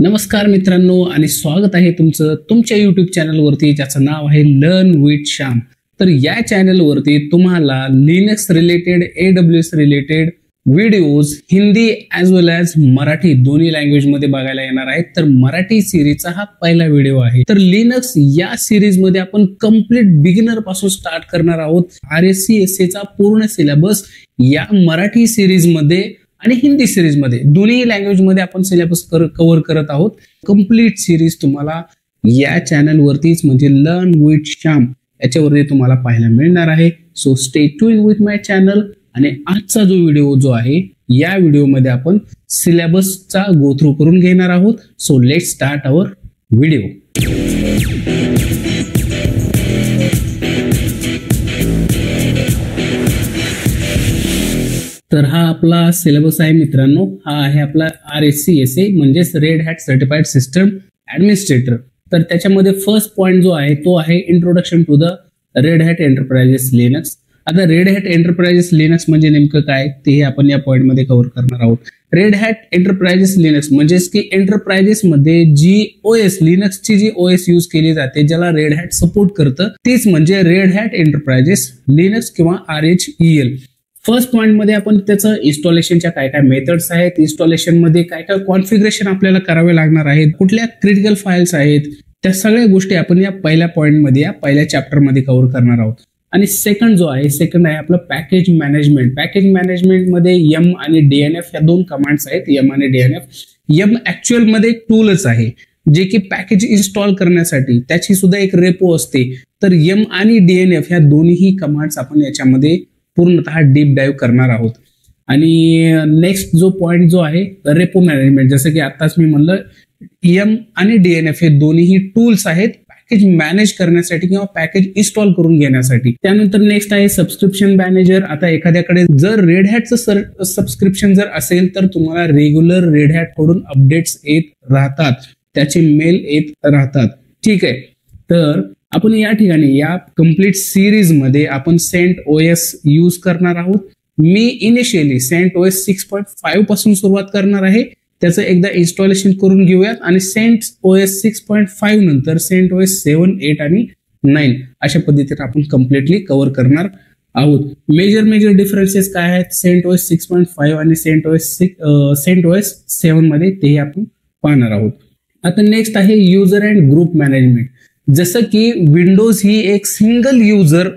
नमस्कार मित्रांनो आणि स्वागत आहे तुमचं तुमच्या YouTube चॅनलवरती ज्याचं नाव आहे लर्न विथ श्याम। तर या चॅनलवरती तुम्हाला Linux related AWS related videos Hindi as well as Marathi दोन्ही लँग्वेज मध्ये बघायला येणार आहेत। तर मराठी सिरीजचा हा पहिला व्हिडिओ आहे। तर लिनक्स या सिरीज मध्ये आपण कंप्लीट बिगिनर पासून स्टार्ट करणार आहोत। RSC चा पूर्ण सिलेबस या मराठी सिरीज मध्ये आणि हिंदी सिरीज मध्ये दोन्ही लँग्वेज मध्ये आपण सिलेबस कव्हर करत आहोत। कंप्लीट सिरीज तुम्हाला या चॅनल वरतीच म्हणजे लर्न विथ श्याम याच्यावरती तुम्हाला पाहायला मिळणार आहे। So stay tune with my channel. आणि आजचा जो व्हिडिओ जो आहे या व्हिडिओ मध्ये आपण सिलेबसचा गो थ्रू करून घेणार आहोत। So let's start our video. तर हा आपला सिलेबस आहे मित्रांनो। हा आहे आपला RSC म्हणजेच Red Hat certified system administrator. तर त्याच्यामध्ये फर्स्ट पॉइंट जो आहे तो आहे introduction to the Red Hat enterprises Linux. आता रेड हॅट एंटरप्राइजेस लिनक्स म्हणजे नेमकं काय ते आपण या पॉइंट मध्ये कव्हर करणार आहोत। रेड हॅट एंटरप्राइजेस लिनक्स म्हणजेच की एंटरप्राइजेस मध्ये जी OS लिनक्सची जी OS यूज केली जाते ज्याला रेड हॅट सपोर्ट करतं तीच म्हणजे रेड हॅट एंटरप्राइजेस लिनक्स किंवा RHEL। फर्स्ट पॉइंट मध्ये आपण त्याचं इन्स्टॉलेशनच्या काय काय मेथड्स आहेत, इन्स्टॉलेशन मध्ये काय काय कॉन्फिगरेशन आपल्याला करावे लागणार आहेत, कुठल्या क्रिटिकल फाइल्स आहेत, त्या सगळ्या गोष्टी आपण या पहिल्या पॉइंट मध्ये या पहिल्या चॅप्टर मध्ये कव्हर करणार आहोत। आणि सेकंड आहे आपलं पॅकेज मॅनेजमेंट। पॅकेज मॅनेजमेंट मध्ये M आणि DNF या दोन कमांड्स आहेत, M आणि DNF। M ऍक्च्युअल मध्ये टूलच आहे जे की पॅकेज इन्स्टॉल करण्यासाठी त्याची सुद्धा एक रेपो असते। तर M आणि DNF ह्या दोन्ही कमांड्स आपण याच्यामध्ये पूर्णतः डीप डाईव्ह करणार आहोत। आणि नेक्स्ट जो पॉइंट जो आहे रेपो मॅनेजमेंट, जसं की आताच मी म्हणलं M आणि DNF हे दोन्ही टूल्स आहेत पॅकेज मॅनेज करण्यासाठी किंवा पॅकेज इन्स्टॉल करून घेण्यासाठी। त्यानंतर नेक्स्ट आहे सबस्क्रिप्शन मॅनेजर। आता एखाद्याकडे जर रेड हॅटचं सबस्क्रिप्शन जर असेल तर तुम्हाला रेग्युलर रेड हॅट कडून अपडेट्स येत राहतात, त्याचे मेल येत राहतात, ठीक आहे। तर आपण या ठिकाणी या कंप्लीट सिरीज मध्ये आपण CentOS यूज करणार आहोत। मी इनिशियली CentOS 6.5 पासून सुरुवात करणार आहे, त्याचं एकदा इन्स्टॉलेशन करून घेऊयात आणि CentOS 6.5 नंतर CentOS 7, 8 आणि 9 अशा पद्धतीने आपण कम्प्लिटली कव्हर करणार आहोत। मेजर डिफरन्सेस काय आहेत CentOS 6.5 आणि CentOS 7 मध्ये तेही आपण पाहणार आहोत। आता नेक्स्ट आहे युजर अँड ग्रुप मॅनेजमेंट। जसं की विंडोज ही एक सिंगल युजर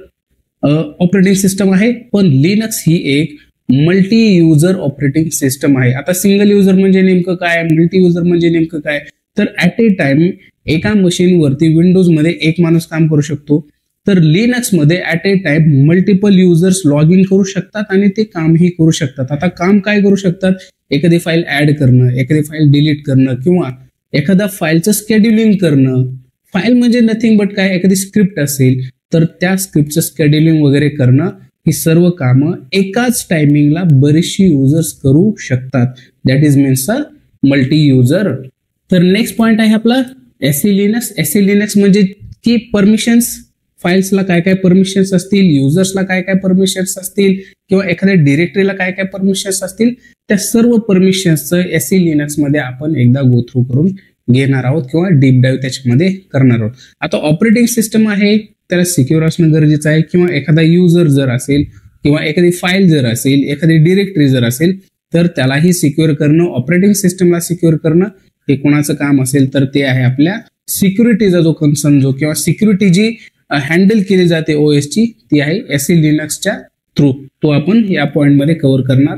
ऑपरेटिंग सिस्टम आहे, पण लिनक्स ही एक मल्टी युजर ऑपरेटिंग सिस्टम आहे। आता सिंगल युजर म्हणजे नेमकं काय, मल्टी युजर म्हणजे नेमकं काय, तर ऍट ए टाइम एका मशीनवरती विंडोज मध्ये एक माणूस काम करू शकतो, तर लिनक्स मध्ये at A time multiple users log in करू शकतात आणि ते कामही करू शकतात। आता काम काय करू शकतात, एखादी फाईल ऍड करणं, एखादी फाईल डिलीट करणं किंवा एखाद्या फाईलचं शेड्यूलिंग करणं। फाईल म्हणजे नथिंग बट काय, एखादी स्क्रिप्ट असेल तर त्या स्क्रिप्टचं शेड्यूलिंग वगैरे करणं, ही सर्व कामं एकाच टायमिंगला बरेचशी युजर्स करू शकतात। That is means a multi user. तर नेक्स्ट पॉइंट आहे आपला SE लिनक्स म्हणजे की परमिशन्स, फाईल्सला काय काय परमिशन्स असतील, युजर्सला काय काय परमिशन्स असतील किंवा एखाद्या डिरेक्टरीला काय काय परमिशन्स असतील, त्या सर्व परमिशन्सचं SE लिनक्स मध्ये आपण एकदा गो थ्रू करून घेणार आहोत किंवा डीप डाईव्ह त्याच्यामध्ये करणार आहोत। आता ऑपरेटिंग सिस्टम आहे त्याला सिक्युअर असणं गरजेचं आहे, किंवा एखादा युजर जर असेल किंवा एखादी फाईल जर असेल, एखादी डिरेक्टरी जर असेल तर त्यालाही सिक्युअर करणं, ऑपरेटिंग सिस्टमला सिक्युअर करणं हे कोणाचं काम असेल तर ते आहे आपल्या सिक्युरिटीचा जो कन्सर्न जो किंवा सिक्युरिटी जी हँडल केली जाते OS ची ती आहे SE लिनक्सच्या थ्रू। तो आपण या पॉइंट मध्ये कव्हर करणार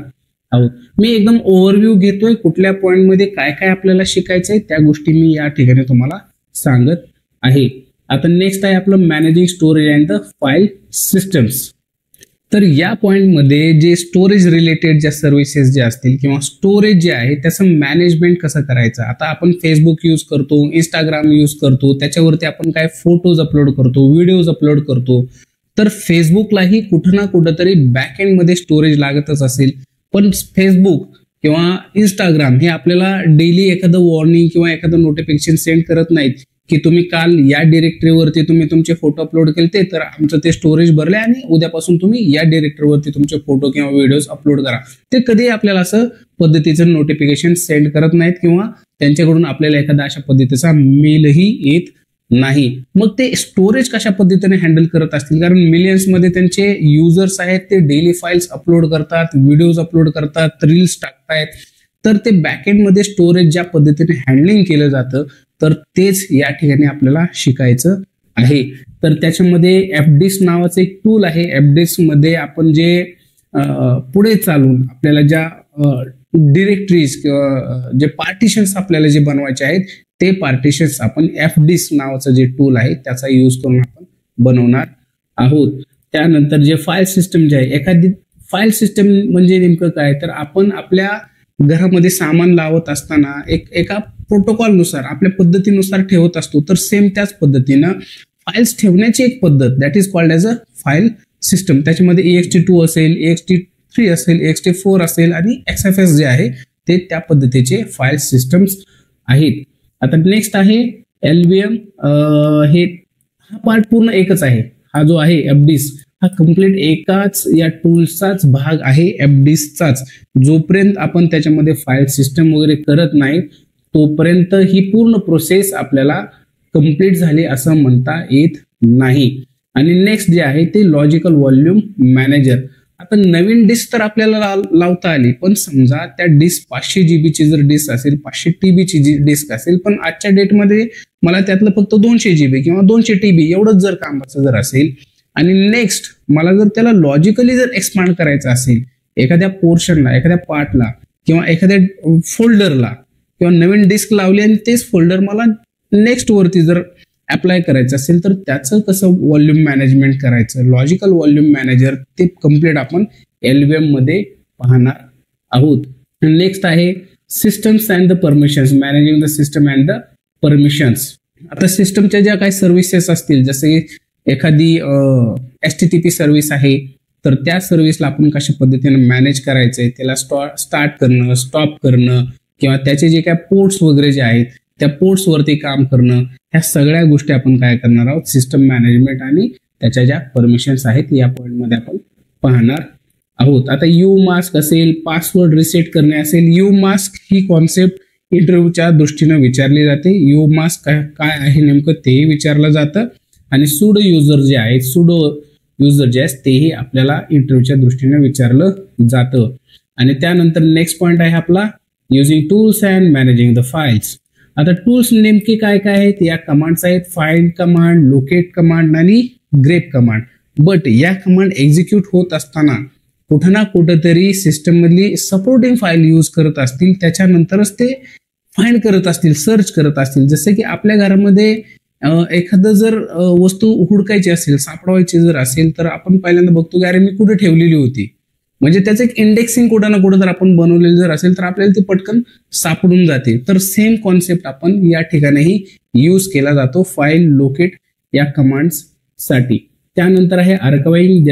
आहोत। मी एकदम ओव्हरव्ह्यू घेतोय, कुठल्या पॉइंट मध्ये काय काय आपल्याला शिकायचंय त्या गोष्टी मी या ठिकाणी तुम्हाला सांगत आहे। आता नेक्स्ट आहे आपलं managing storage and the file systems. तर या पॉइंट मध्ये जे स्टोरेज रिलेटेड ज्या सर्व्हिसेस जे असतील किंवा स्टोरेज जे आहे त्याचं मॅनेजमेंट कसं करायचं। आता आपण फेसबुक यूज करतो, इंस्टाग्राम यूज करतो, त्याच्यावरती आपण काय फोटोज अपलोड करतो, व्हिडिओज अपलोड करतो, तर फेसबुकलाही कुठं ना कुठं तरी बॅकएंड मध्ये स्टोरेज लागतच असेल। पण फेसबुक किंवा इंस्टाग्राम हे आपल्याला डेली एखादं वॉर्निंग किंवा एखादं नोटिफिकेशन सेंड करत नाहीत की तुम्ही काल या डिरेक्टरीवरती तुम्ही तुमचे फोटो अपलोड केले तर आमचं ते स्टोरेज भरले आणि उद्यापासून तुम्ही या डिरेक्टरीवरती तुमचे फोटो किंवा व्हिडिओज अपलोड करा. ते कधी आपल्याला असं पद्धतीचं नोटिफिकेशन सेंड करत नाहीत किंवा त्यांच्याकडून आपल्याला एखादा अशा पद्धतीचा मेलही येत नाही. मग ते स्टोरेज कशा पद्धतीने हँडल करत असतील, कारण मिलियन्स मध्ये त्यांचे युजर्स आहेत, ते डेली फाईल्स अपलोड करतात, व्हिडिओज अपलोड करतात, रील्स टाकतायत. तर ते बॅकएंड मध्ये स्टोरेज ज्या पद्धतीने हँडलिंग केलं जातं तर तेच या ठिकाणी आपल्याला शिकायचं आहे. तर त्याच्यामध्ये एफडिस्क नावाचं एक टूल आहे. एफडिस्क मध्ये आपण जे पुढे चालून आपल्याला ज्या डिरेक्टरीज किंवा जे पार्टिशन्स आपल्याला जे बनवायचे आहेत ते पार्टिशन्स आपण एफडिस्क नावाचं जे टूल आहे त्याचा यूज करून आपण बनवणार आहोत. त्यानंतर जे फाईल सिस्टम जे आहे, एखादी फाईल सिस्टम म्हणजे नेमकं काय, तर आपण आपल्या घरामध्ये सामान लावत असताना एका प्रोटोकॉलनुसार आपल्या पद्धतीनुसार ठेवत असतो. तर सेम त्याच पद्धतीनं फाईल्स ठेवण्याची एक पद्धत that is called as a file system. त्याच्यामध्ये EXT2 असेल, EXT3 असेल, EXT4 असेल आणि XFS जे आहे ते त्या पद्धतीचे फाईल सिस्टम्स आहेत. आता नेक्स्ट आहे LVM. हा पार्ट पूर्ण एकच आहे. हा जो आहे एफडिस्क हा कम्प्लीट एकाच या टूल्सचाच भाग आहे, एफडिस्कचाच. जोपर्यंत आपण त्याच्यामध्ये फाईल सिस्टम वगैरे करत नाही तोपर्यंत ही पूर्ण प्रोसेस आपल्याला कम्प्लीट झाली असं म्हणता येत नाही. आणि नेक्स्ट जे आहे ते लॉजिकल व्हॉल्यूम मॅनेजर. आता नवीन डिस्क तर आपल्याला लावता आली, पण समजा त्या डिस्क 500 GB ची जर डिस्क असेल, 500 TB ची डिस्क असेल, पण आजच्या डेटमध्ये मला त्यातलं फक्त 200 GB किंवा 200 TB एवढंच जर कामाचं जर असेल आणि नेक्स्ट मला जर त्याला लॉजिकली जर एक्सपांड करायचं असेल एखाद्या पोर्शनला, एखाद्या पार्टला किंवा एखाद्या फोल्डरला किंवा नवीन डिस्क लावली आणि तेच फोल्डर मला नेक्स्ट वरती जर अप्लाय करायचं असेल तर त्याचं कसं व्हॉल्यूम मॅनेजमेंट करायचं, लॉजिकल व्हॉल्यूम मॅनेजर ते कम्प्लीट आपण LVM मध्ये पाहणार आहोत. नेक्स्ट आहे systems and the permissions, managing the system and the permissions. आता सिस्टमच्या ज्या काही सर्व्हिसेस असतील, जसे एखादी HTTP सर्व्हिस आहे तर त्या सर्व्हिसला आपण कशा पद्धतीने मॅनेज करायचंय, त्याला स्टार्ट करणं, स्टॉप करणं किंवा त्याचे जे काही पोर्ट्स वगैरे जे आहेत त्या पोर्ट्स वरती काम करणं, ह्या सगळ्या गोष्टी आपण काय करणार आहोत, सिस्टम मॅनेजमेंट आणि त्याच्या ज्या परमिशन्स आहेत या पॉईंटमध्ये आपण पाहणार आहोत. आता UMask असेल, पासवर्ड रिसेट करणे असेल, UMask ही कॉन्सेप्ट इंटरव्ह्यूच्या दृष्टीनं विचारली जाते. UMask काय आहे नेमकं तेही विचारलं जातं आणि सुडो युजर जे आहेत, सुडो युजर जे आहेत तेही आपल्याला इंटरव्ह्यूच्या दृष्टीने विचारलं जातं. आणि त्यानंतर नेक्स्ट पॉईंट आहे आपला using tools and managing the files. आता टूल्स नेमके काय काय आहेत, या कमांड्स आहेत, फाइंड कमांड, लोकेट कमांड आणि ग्रेप कमांड. बट या कमांड एक्झिक्यूट होत असताना कुठं ना कुठंतरी सिस्टम मधली सपोर्टिंग फाईल यूज करत असतील, त्याच्यानंतरच ते फाइंड करत असतील, सर्च करत असतील. जसे की आपल्या घरामध्ये एखादं जर वस्तू हुडकायची असेल, सापडवायची जर असेल तर आपण पहिल्यांदा बघतो की अरे मी कुठे ठेवलेली होती, म्हणजे त्याचं एक इंडेक्सिंग कुठं ना कुठं जर आपण बनवलेलं जर असेल तर आपल्याला ते पटकन सापडून जाते. तर सेम कॉन्सेप्ट आपण या ठिकाणीही यूज केला जातो फाईल लोकेट या कमांड्स साठी. त्यानंतर आहे आर्काइविंग,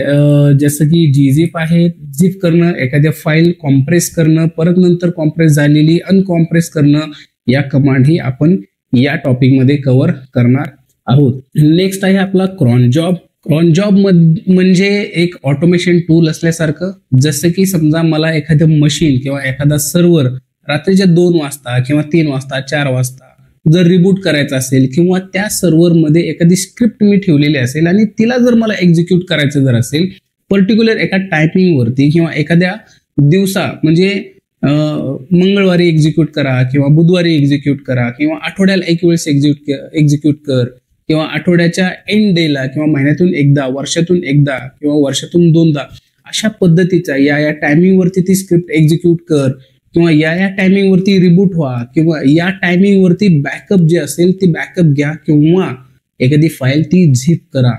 जसं की gzip आहे, झिप करणं, एखाद्या फाईल कॉम्प्रेस करणं, परत नंतर कॉम्प्रेस झालेली अनकॉम्प्रेस करणं, या कमांड ही आपण या टॉपिक मध्ये कव्हर करणार आहोत. नेक्स्ट आहे आपला क्रॉन जॉब. क्रॉन जॉब म्हणजे एक ऑटोमेशन टूल असल्यासारखं. जसं की समजा मला एखादं मशीन किंवा एखादा सर्व्हर रात्रीच्या 2 वाजता किंवा 3 वाजता 4 वाजता जर रिबूट करायचं असेल किंवा त्या सर्व्हरमध्ये एखादी स्क्रिप्ट मी ठेवलेली असेल आणि तिला जर मला एक्झिक्यूट करायचं जर असेल पर्टिक्युलर एका टायपिंग वरती किंवा एखाद्या दिवसा, म्हणजे मंगळवारी एक्झिक्यूट करा किंवा बुधवारी एक्झिक्यूट करा किंवा आठवड्याला एक वेळेस एक्झिक्यूट कर किंवा आठवड्याच्या एंड डेला किंवा महिन्यातून एकदा, वर्षातून एकदा किंवा वर्षातून 2दा, अशा पद्धतीचा या टायमिंग वरती ती स्क्रिप्ट एक्झिक्यूट कर किंवा या टायमिंग वरती रिबूट व्हा किंवा या टायमिंग वरती बॅकअप जे असेल ती बॅकअप घ्या किंवा एखादी फाईल ती झिप करा.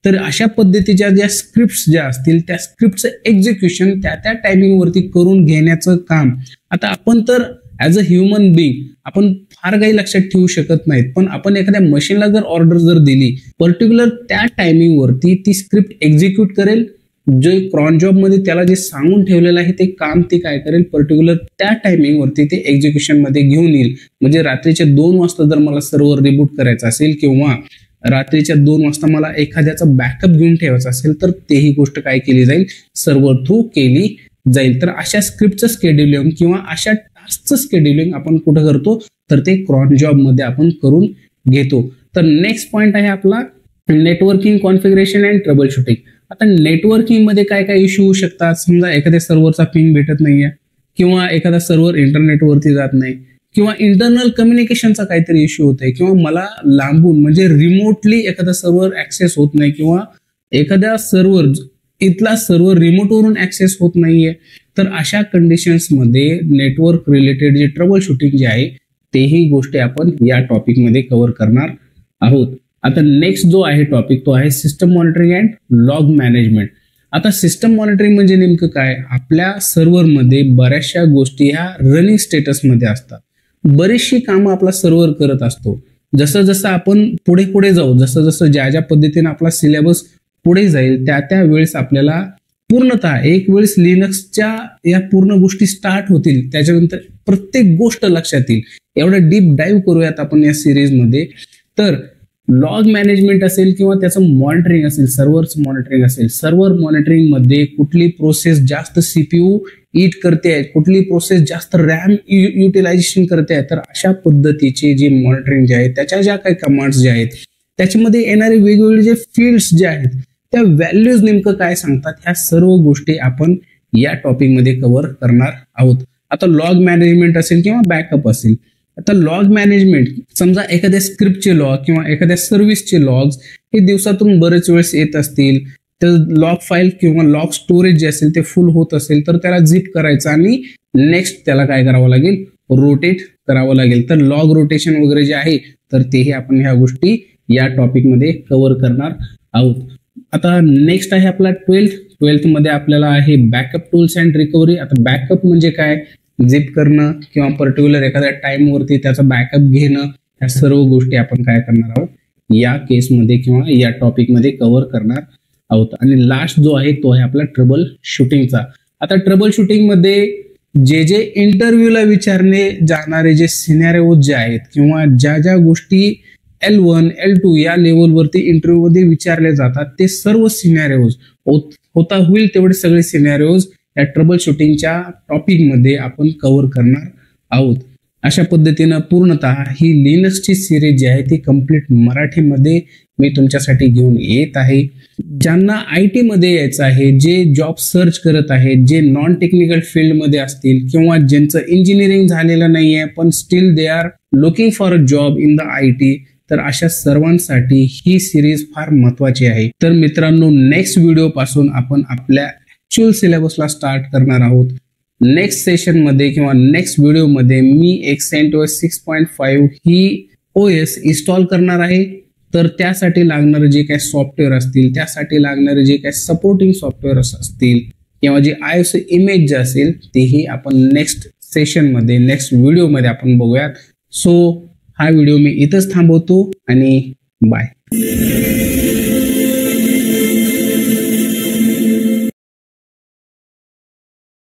तर अशा पद्धतीच्या ज्या स्क्रिप्ट्स ज्या असतील त्या स्क्रिप्टचं एक्झिक्युशन त्या टायमिंग वरती करून घेण्याचं काम. आता आपण तर ऍज अ ह्युमन बिंग आपण फार काही लक्षात ठेवू शकत नाहीत, पण आपण एखाद्या मशीनला जर ऑर्डर जर दिली पर्टिक्युलर त्या टायमिंग वरती ती स्क्रिप्ट एक्झिक्यूट करेल जे क्रॉन जॉब मध्ये त्याला जे सांगून ठेवलेलं आहे ते काम ते काय करेल, पर्टिक्युलर त्या टायमिंग वरती ते एक्झिक्युशन मध्ये घेऊन येईल. म्हणजे रात्रीच्या 2 वाजता जर मला सर्व्हर रिबूट करायचं असेल किंवा रात्रीच्या 2 वाजता मला एखाद्याचा बॅकअप घेऊन ठेवायचा असेल तर तेही गोष्ट काय केली जाईल, सर्व्हर थ्रू केली जाईल. तर अशा स्क्रिप्टचं शेड्युलिंग किंवा अशा टास्कचं शेड्युलिंग आपण कुठं करतो, तर ते क्रॉन जॉब मध्ये आपण करून घेतो. तर नेक्स्ट पॉइंट आहे आपला networking configuration and trouble shooting. आता नेटवर्किंग मध्ये काय काय इश्यू होऊ शकतात. समजा एखाद्या सर्व्हरचा पिंग भेटत नाहीये किंवा एखादा सर्व्हर इंटरनेटवरती जात नाही किंवा इंटरनल कम्युनिकेशनचा काहीतरी इश्यू होत आहे किंवा मला लांबून म्हणजे रिमोटली एखादा सर्व्हर ऍक्सेस होत नाही किंवा एखाद्या सर्व्हर इथला सर्व्हर रिमोटवरून ऍक्सेस होत नाहीये. तर अशा कंडिशन्स मध्ये नेटवर्क रिलेटेड जे ट्रबल शूटिंग जे आहे तेही गोष्टी आपण या टॉपिक मध्ये कव्हर करणार आहोत. आता नेक्स्ट जो आहे टॉपिक तो आहे system monitoring and log management. आता सिस्टम मॉनिटरिंग म्हणजे नेमकं काय, आपल्या सर्व्हरमध्ये बऱ्याचशा गोष्टी ह्या रनिंग स्टेटसमध्ये असतात. बरीचशी कामं आपला सर्व्हर करत असतो. जसं जसं आपण पुढे पुढे जाऊ, जसं जसं ज्या ज्या पद्धतीने आपला सिलेबस पुढे जाईल त्या वेळेस आपल्याला पूर्णतः एक वेळेस लिनक्सच्या या पूर्ण गोष्टी स्टार्ट होतील, त्याच्यानंतर प्रत्येक गोष्ट लक्षात येईल. एवढं डीप डाईव्ह करूयात आपण या सिरीजमध्ये. तर लॉग मॅनेजमेंट असेल किंवा त्याचं मॉनिटरिंग असेल, सर्व्हरचं मॉनिटरिंग असेल, सर्व्हर मॉनिटरिंग मध्ये कुठली प्रोसेस जास्त सीपीयू ईट करते आहे, कुठली प्रोसेस जास्त रॅम युटिलायझेशन करते आहे, तर अशा पद्धतीचे जे मॉनिटरिंग जे आहे त्याच्या ज्या काही कमांड्स जे आहेत त्याच्यामध्ये येणारे वेगवेगळे जे फील्ड्स जे आहेत त्या व्हॅल्यूज नेमकं काय सांगतात, ह्या सर्व गोष्टी आपण या टॉपिकमध्ये कव्हर करणार आहोत. आता लॉग मॅनेजमेंट असेल किंवा बॅकअप असेल. आता लॉग मॅनेजमेंट, समजा एखाद्या स्क्रिप्टचे लॉग किंवा एखाद्या सर्व्हिसचे लॉग्स हे दिवसातून बरेच वेळेस येत असतील, तर लॉग फाईल किंवा लॉग स्टोरेज जे असेल ते फुल होत असेल तर त्याला झिप करायचं आणि नेक्स्ट त्याला काय करावं लागेल, रोटेट करावं लागेल. तर लॉग रोटेशन वगैरे जे आहे तर तेही आपण ह्या गोष्टी या टॉपिकमध्ये कव्हर करणार आहोत. आता नेक्स्ट आहे आपला 12th मध्ये आपल्याला आहे बॅकअप टूल्स अँड रिकव्हरी. आता बॅकअप म्हणजे काय, झिप करणं किंवा पर्टिक्युलर एखाद्या टाइम वरती त्याचा बॅकअप घेणं, ह्या सर्व गोष्टी आपण काय करणार आहोत या केसमध्ये किंवा या टॉपिकमध्ये कव्हर करणार आहोत. आणि लास्ट जो आहे तो आहे आपला ट्रबल शूटिंगचा. आता ट्रबल शूटिंग मध्ये जे इंटरव्ह्यूला विचारले जाणारे जे सिनॅरिओज जे आहेत किंवा ज्या ज्या गोष्टी L1, L2 या लेवलवरती इंटरव्ह्यू मध्ये विचारले जातात ते सर्व सिनॅरिओज होता होईल तेवढे सगळे सिनॅरिओज या ट्रबल शूटिंगच्या टॉपिकमध्ये आपण कव्हर करणार आहोत. अशा पद्धतीनं पूर्णतः ही लिनक्सची सिरीज जी आहे ती कम्प्लीट मराठीमध्ये मी तुमच्यासाठी घेऊन येत आहे. ज्यांना IT मध्ये यायचं आहे, जे जॉब सर्च करत आहेत, जे नॉन टेक्निकल फील्डमध्ये असतील किंवा ज्यांचं इंजिनिअरिंग झालेलं नाहीये पण steel they are looking for a job in the IT, तर अशा सर्वांसाठी ही सिरीज फार महत्वाची आहे. तर मित्रांनो, नेक्स्ट व्हिडिओ पासून आपण आपल्या ऍक्च्युअल सिलेबसला स्टार्ट करणार आहोत. नेक्स्ट सेशन मध्ये किंवा नेक्स्ट व्हिडिओ मध्ये मी एक CentOS 6.5 ही OS इन्स्टॉल करणार आहे. तर त्यासाठी लागणारे जे काही सॉफ्टवेअर असतील, त्यासाठी लागणारे जे काही सपोर्टिंग सॉफ्टवेअर असतील किंवा जे ISO इमेज जे असेल तेही आपण नेक्स्ट सेशन मध्ये नेक्स्ट व्हिडिओ मध्ये आपण बघूयात. सो हा व्हिडिओ मी इथंच थांबवतो आणि बाय.